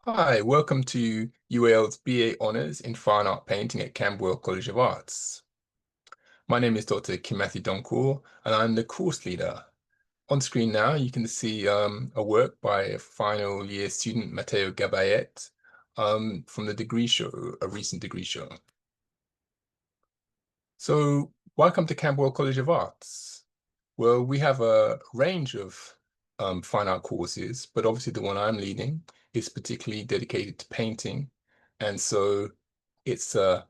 Hi, welcome to UAL's BA Honours in Fine Art Painting at Camberwell College of Arts. My name is Dr. Kimathi Donker, and I'm the course leader. On screen now, you can see a work by a final year student, Matteo Gabayet, from the degree show, a recent degree show. So, welcome to Camberwell College of Arts. Well, we have a range of fine art courses, but obviously the one I'm leading is particularly dedicated to painting. And so it's a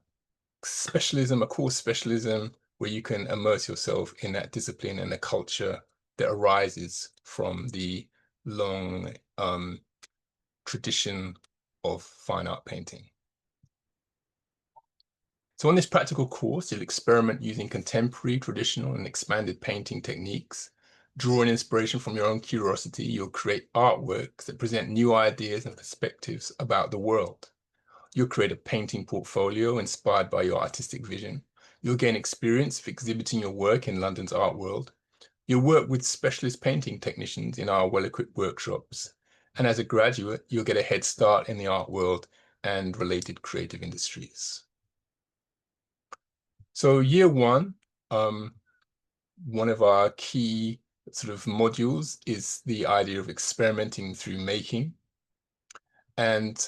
specialism, a course specialism, where you can immerse yourself in that discipline and the culture that arises from the long tradition of fine art painting. So on this practical course, you'll experiment using contemporary, traditional, and expanded painting techniques. Draw an inspiration from your own curiosity. You'll create artworks that present new ideas and perspectives about the world. You'll create a painting portfolio inspired by your artistic vision. You'll gain experience of exhibiting your work in London's art world. You'll work with specialist painting technicians in our well-equipped workshops. And as a graduate, you'll get a head start in the art world and related creative industries. So year one, one of our key sort of modules is the idea of experimenting through making. And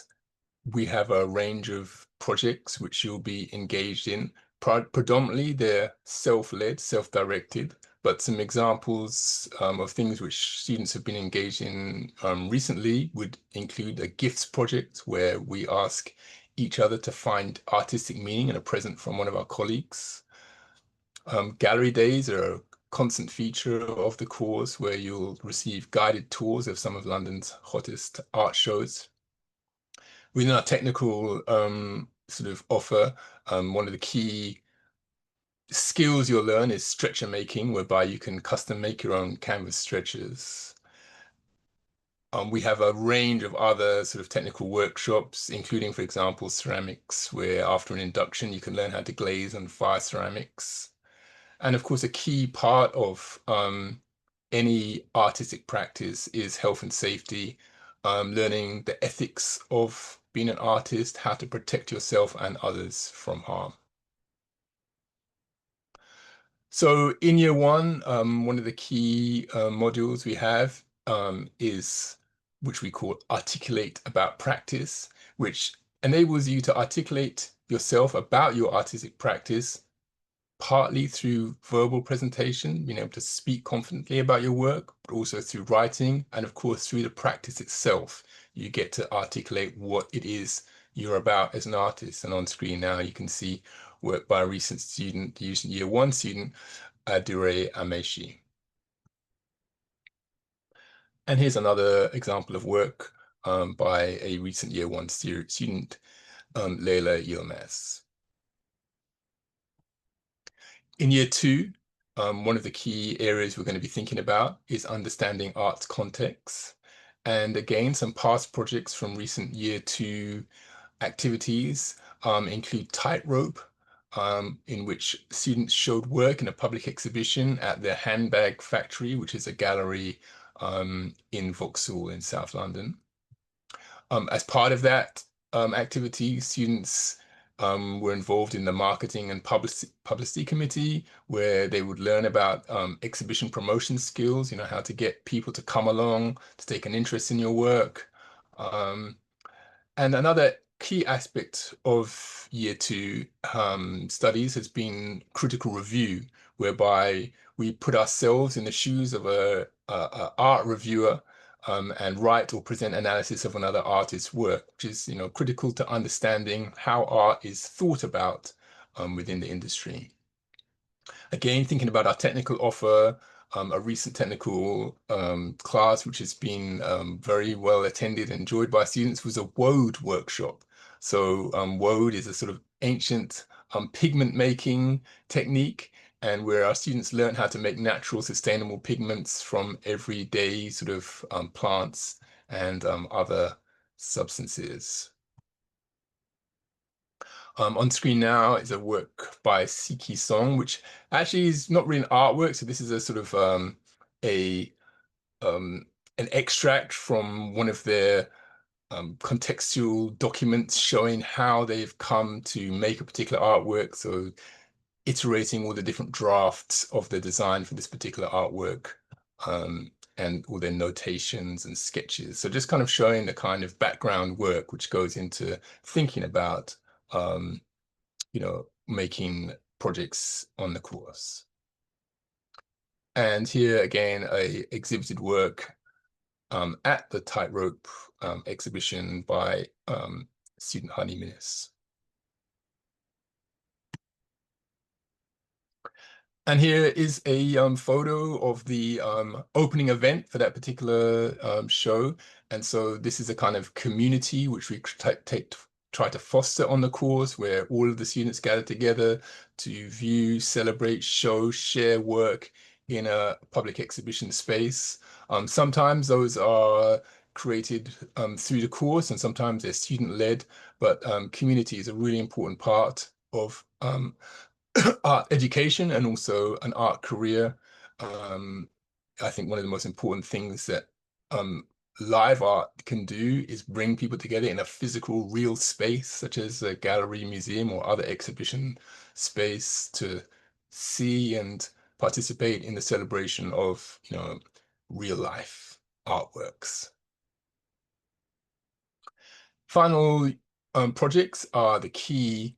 we have a range of projects which you'll be engaged in. Predominantly, they're self-led, self-directed, but some examples of things which students have been engaged in recently would include a gifts project where we ask each other to find artistic meaning in a present from one of our colleagues. Gallery days are a constant feature of the course where you'll receive guided tours of some of London's hottest art shows. Within our technical sort of offer, one of the key skills you'll learn is stretcher making, whereby you can custom make your own canvas stretchers. We have a range of other sort of technical workshops, including, for example, ceramics, where after an induction, you can learn how to glaze and fire ceramics. And of course, a key part of any artistic practice is health and safety, learning the ethics of being an artist, how to protect yourself and others from harm. So in year one of the key modules we have is which we call Articulate About Practice, which enables you to articulate yourself about your artistic practice partly through verbal presentation, being able to speak confidently about your work, but also through writing. And of course, through the practice itself, you get to articulate what it is you're about as an artist. And on screen now, you can see work by a recent student, year one student, Adure Ameshi. And here's another example of work by a recent year one student, Leila Yilmaz. In year two, one of the key areas we're going to be thinking about is understanding art's context. And again, some past projects from recent year two activities include Tightrope, in which students showed work in a public exhibition at the Handbag Factory, which is a gallery in Vauxhall in South London. As part of that activity, students were involved in the marketing and publicity committee, where they would learn about exhibition promotion skills, how to get people to come along, to take an interest in your work. And another key aspect of year two studies has been critical review, whereby we put ourselves in the shoes of a art reviewer and write or present analysis of another artist's work, which is critical to understanding how art is thought about within the industry. Again, thinking about our technical offer, a recent technical class which has been very well attended and enjoyed by students was a woad workshop. So woad is a sort of ancient pigment making technique, and where our students learn how to make natural sustainable pigments from everyday sort of plants and other substances. On screen now is a work by Siki Song, which actually is not really an artwork. So this is a sort of a an extract from one of their contextual documents showing how they've come to make a particular artwork. So iterating all the different drafts of the design for this particular artwork, and all their notations and sketches. So just kind of showing the kind of background work which goes into thinking about, making projects on the course. And here again, a exhibited work at the Tightrope exhibition by student Honey Minis. And here is a photo of the opening event for that particular show. And so this is a kind of community which we try to foster on the course, where all of the students gather together to view, celebrate, show, share work in a public exhibition space. Sometimes those are created through the course, and sometimes they're student-led, but community is a really important part of art education and also an art career. I think one of the most important things that live art can do is bring people together in a physical, real space, such as a gallery, museum, or other exhibition space, to see and participate in the celebration of, real life artworks. Final projects are the key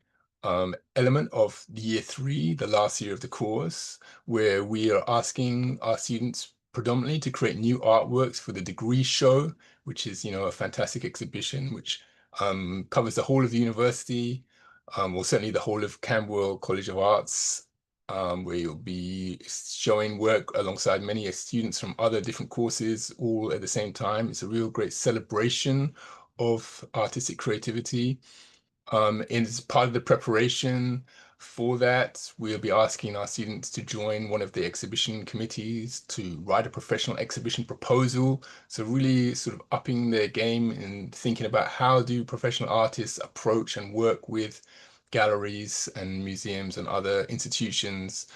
element of year 3, the last year of the course, where we are asking our students predominantly to create new artworks for the degree show, which is, a fantastic exhibition which covers the whole of the university, or certainly the whole of Camberwell College of Arts, where you'll be showing work alongside many students from other different courses all at the same time. It's a real great celebration of artistic creativity. And as part of the preparation for that, we'll be asking our students to join one of the exhibition committees to write a professional exhibition proposal. So really sort of upping their game and thinking about how do professional artists approach and work with galleries and museums and other institutions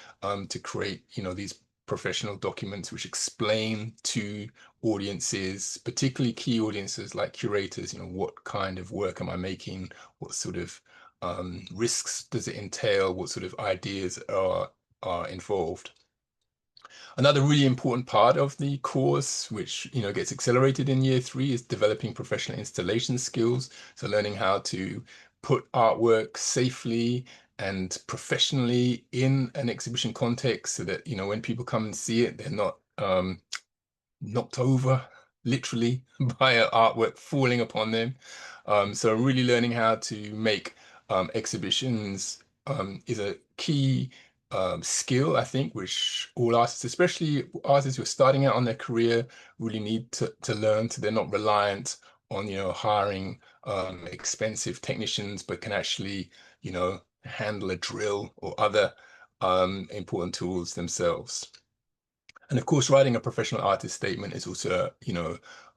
to create, these professional documents which explain to audiences, particularly key audiences like curators, what kind of work am I making? What sort of risks does it entail? What sort of ideas are involved? Another really important part of the course, which gets accelerated in year 3, is developing professional installation skills. So learning how to put artwork safely and professionally in an exhibition context, so that when people come and see it, they're not knocked over literally by artwork falling upon them. So really learning how to make exhibitions is a key skill, I think, which all artists, especially artists who are starting out on their career, really need to learn, so they're not reliant on hiring expensive technicians, but can actually handle a drill or other important tools themselves. And of course, writing a professional artist statement is also,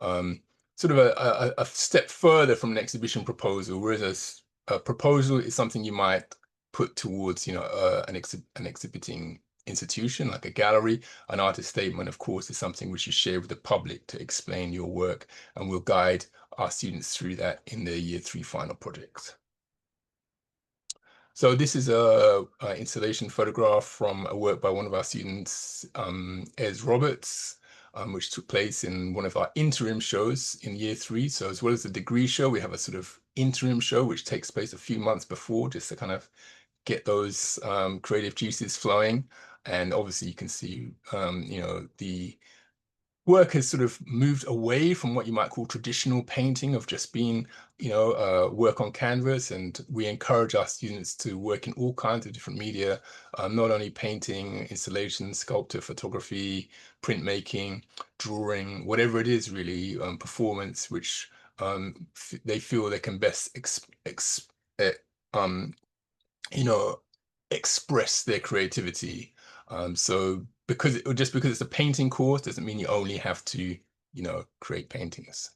sort of a step further from an exhibition proposal, whereas a proposal is something you might put towards, an exhibiting institution like a gallery. An artist statement, of course, is something which you share with the public to explain your work, and we'll guide our students through that in their year 3 final projects. So this is a installation photograph from a work by one of our students, Ez Roberts, which took place in one of our interim shows in year 3. So as well as the degree show, we have a sort of interim show which takes place a few months before, just to kind of get those creative juices flowing. And obviously you can see, the work has sort of moved away from what you might call traditional painting, of just being, work on canvas. And we encourage our students to work in all kinds of different media, not only painting, installation, sculpture, photography, printmaking, drawing, whatever it is really, performance, which they feel they can best express their creativity. So just because it's a painting course doesn't mean you only have to, create paintings.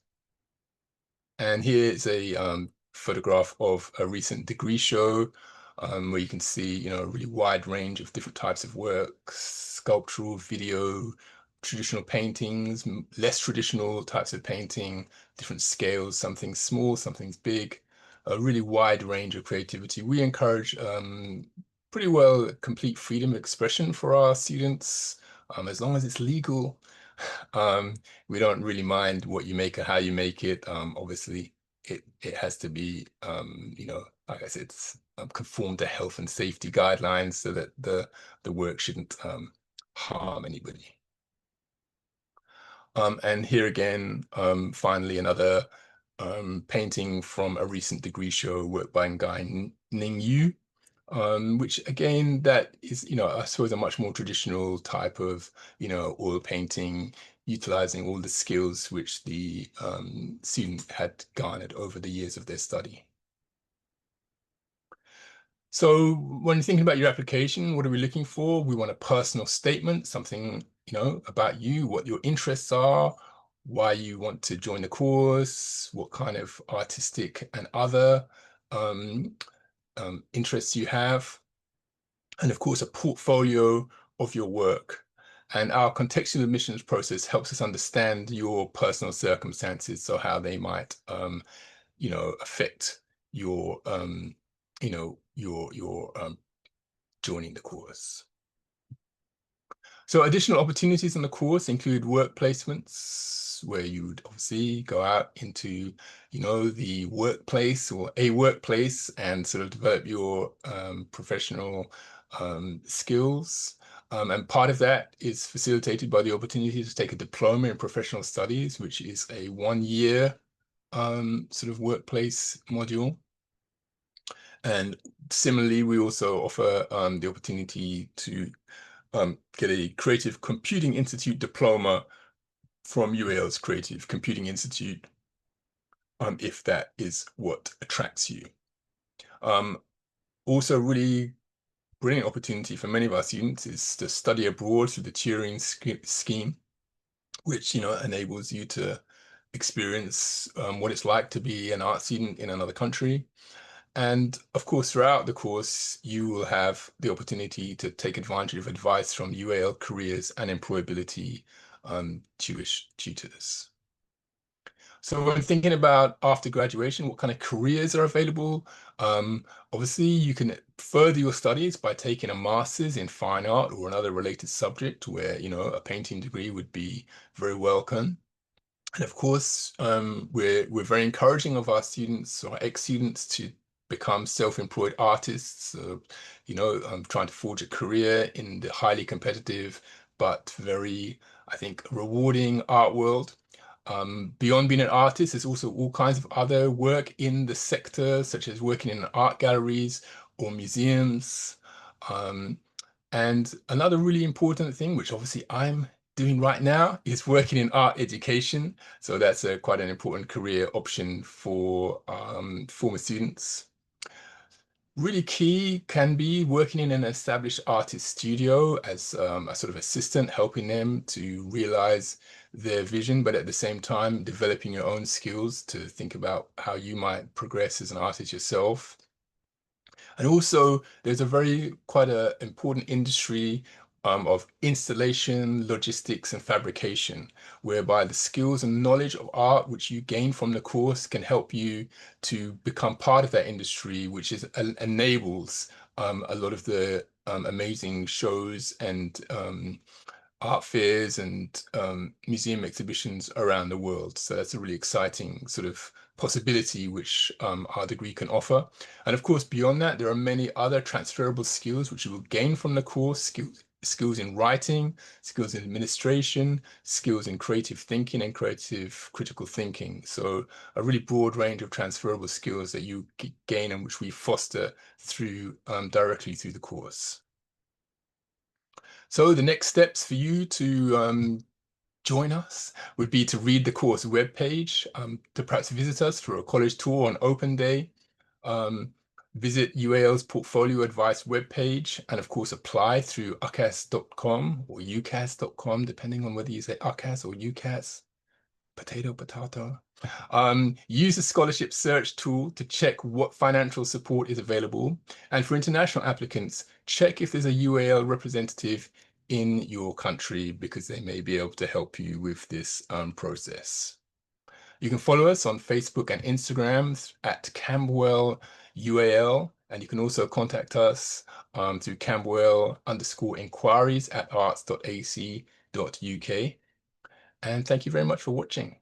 And here is a photograph of a recent degree show, where you can see, a really wide range of different types of work: sculptural, video, traditional paintings, less traditional types of painting, different scales, something's small, something's big, a really wide range of creativity. We encourage pretty well complete freedom of expression for our students, as long as it's legal. We don't really mind what you make or how you make it. Obviously, it has to be, like I said, it's conform to health and safety guidelines so that the work shouldn't harm anybody. And here again, finally, another painting from a recent degree show work by Nguyen Ning Yu, which again, that is, I suppose a much more traditional type of, oil painting, utilizing all the skills which the student had garnered over the years of their study. So when you're thinking about your application, what are we looking for? We want a personal statement, something, about you, what your interests are, why you want to join the course, what kind of artistic and other interests you have, and of course, a portfolio of your work. And our contextual admissions process helps us understand your personal circumstances, so how they might, affect your, joining the course. So additional opportunities in the course include work placements, where you would obviously go out into, the workplace or a workplace and sort of develop your professional skills. And part of that is facilitated by the opportunity to take a diploma in professional studies, which is a 1-year sort of workplace module. And similarly, we also offer the opportunity to get a Creative Computing Institute diploma from UAL's Creative Computing Institute, if that is what attracts you. Also, really brilliant opportunity for many of our students is to study abroad through the Turing scheme, which enables you to experience what it's like to be an art student in another country. And of course, throughout the course, you will have the opportunity to take advantage of advice from UAL careers and employability Jewish tutors. So when thinking about after graduation, what kind of careers are available? Obviously, you can further your studies by taking a master's in fine art or another related subject where, a painting degree would be very welcome. And of course, we're very encouraging of our students or ex-students to become self-employed artists, trying to forge a career in the highly competitive but very, I think, rewarding art world. Beyond being an artist, there's also all kinds of other work in the sector, such as working in art galleries or museums. And another really important thing, which obviously I'm doing right now, is working in art education. So that's quite an important career option for former students. Really key can be working in an established artist studio as a sort of assistant, helping them to realize their vision, but at the same time, developing your own skills to think about how you might progress as an artist yourself. And also, there's quite an important industry of installation, logistics, and fabrication, whereby the skills and knowledge of art which you gain from the course can help you to become part of that industry, which enables a lot of the amazing shows and art fairs and museum exhibitions around the world. So that's a really exciting sort of possibility which our degree can offer. And of course, beyond that, there are many other transferable skills which you will gain from the course, skills in writing, skills in administration, skills in creative thinking and creative critical thinking. So a really broad range of transferable skills that you gain and which we foster through directly through the course. So the next steps for you to join us would be to read the course webpage, to perhaps visit us for a college tour on open day, visit UAL's portfolio advice webpage, and of course apply through ucas.com or ucas.com, depending on whether you say UCAS or UCAS, potato. Use the scholarship search tool to check what financial support is available. And for international applicants, check if there's a UAL representative in your country, because they may be able to help you with this process. You can follow us on Facebook and Instagram at Camberwell UAL, and you can also contact us through Camberwell_inquiries@arts.ac.uk. And thank you very much for watching.